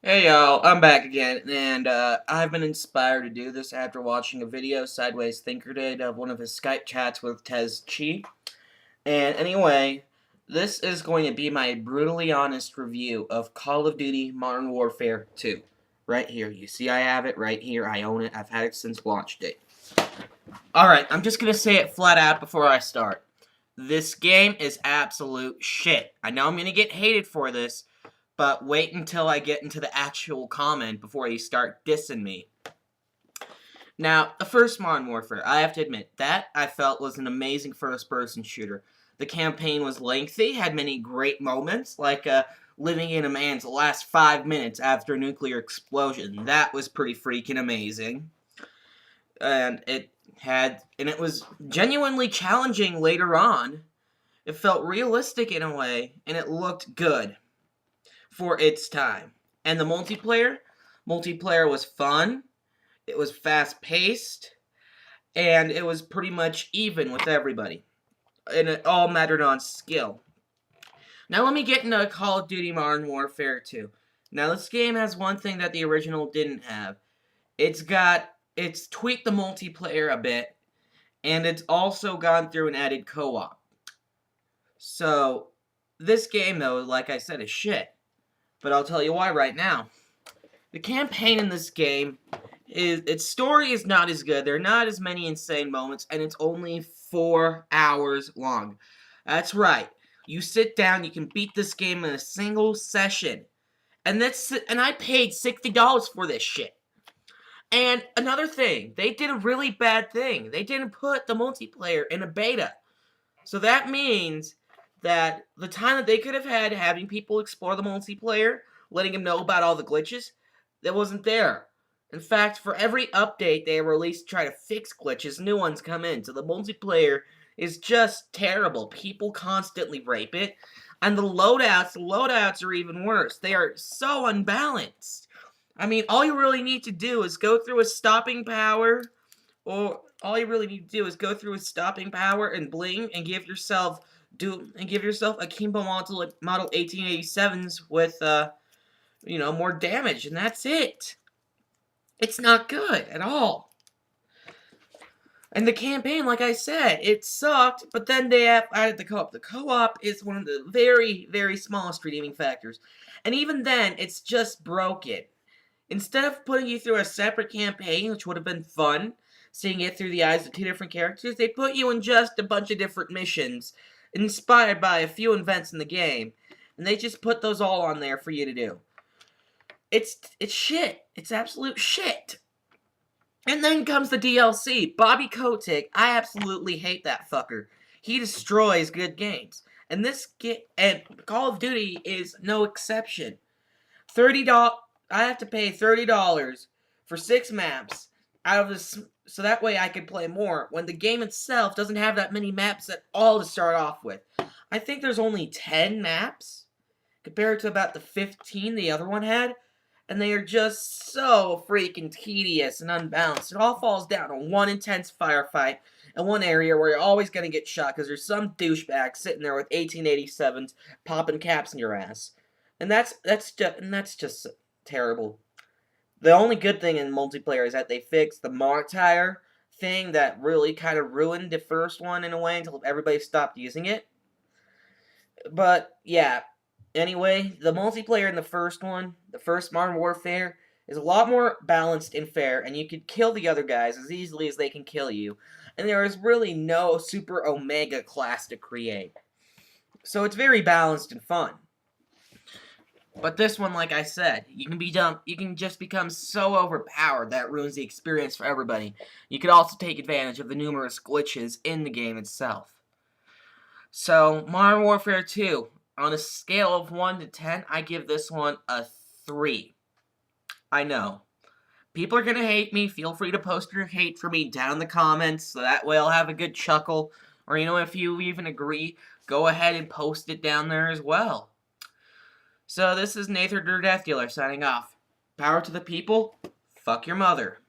Hey y'all, I'm back again, and I've been inspired to do this after watching a video Sideways Thinker did of one of his Skype chats with Tez Chi. And anyway, this is going to be my brutally honest review of Call of Duty Modern Warfare 2. Right here. You see I have it right here. I own it. I've had it since launch date. Alright, I'm just going to say it flat out before I start. This game is absolute shit. I know I'm going to get hated for this, but wait until I get into the actual comment before you start dissing me. Now, the first Modern Warfare, I have to admit, that I felt was an amazing first-person shooter. The campaign was lengthy, had many great moments, like living in a man's last 5 minutes after a nuclear explosion. That was pretty freaking amazing. And it was genuinely challenging later on. It felt realistic in a way, and it looked good for its time. And the multiplayer was fun, it was fast-paced, and it was pretty much even with everybody. And it all mattered on skill. Now let me get into Call of Duty Modern Warfare 2. Now this game has one thing that the original didn't have. It's tweaked the multiplayer a bit, and it's also gone through and added co-op. So, this game though, like I said, is shit. But I'll tell you why right now. The campaign in this game, its story is not as good. There are not as many insane moments, and it's only 4 hours long. That's right. You sit down, you can beat this game in a single session. And I paid $60 for this shit. And another thing, they did a really bad thing. They didn't put the multiplayer in a beta. So that means that the time that they could have had having people explore the multiplayer, letting them know about all the glitches, that wasn't there. In fact, for every update they release to try to fix glitches, new ones come in. So the multiplayer is just terrible. People constantly rape it. And the loadouts are even worse. They are so unbalanced. I mean, all you really need to do is go through a stopping power, or all you really need to do is go through a stopping power and bling and give yourself a Kimbo model 1887s with more damage, and that's it. It's not good at all. And the campaign, like I said, it sucked, but then they added the co-op. The co-op is one of the very, very smallest redeeming factors. And even then, it's just broken. Instead of putting you through a separate campaign, which would have been fun, seeing it through the eyes of 2 different characters, they put you in just a bunch of different missions, inspired by a few events in the game, and they just put those all on there for you to do. It's shit. It's absolute shit. And then comes the DLC. Bobby Kotick, I absolutely hate that fucker. He destroys good games. And Call of Duty is no exception. $30 I have to pay $30 for 6 maps out of this, so that way I can play more when the game itself doesn't have that many maps at all to start off with. I think there's only 10 maps compared to about the 15 the other one had, and they are just so freaking tedious and unbalanced. It all falls down to one intense firefight in one area where you're always going to get shot because there's some douchebag sitting there with 1887s popping caps in your ass. And that's just terrible. The only good thing in multiplayer is that they fixed the martyr thing that really kind of ruined the first one in a way until everybody stopped using it. But yeah, anyway, the multiplayer in the first Modern Warfare, is a lot more balanced and fair, and you could kill the other guys as easily as they can kill you. And there is really no Super Omega class to create. So it's very balanced and fun. But this one, like I said, you can just become so overpowered that it ruins the experience for everybody. You could also take advantage of the numerous glitches in the game itself. So, Modern Warfare 2, on a scale of 1 to 10, I give this one a 3. I know. People are gonna hate me. Feel free to post your hate for me down in the comments, so that way I'll have a good chuckle. Or, if you even agree, go ahead and post it down there as well. So this is Nathan Derdefular signing off. Power to the people. Fuck your mother.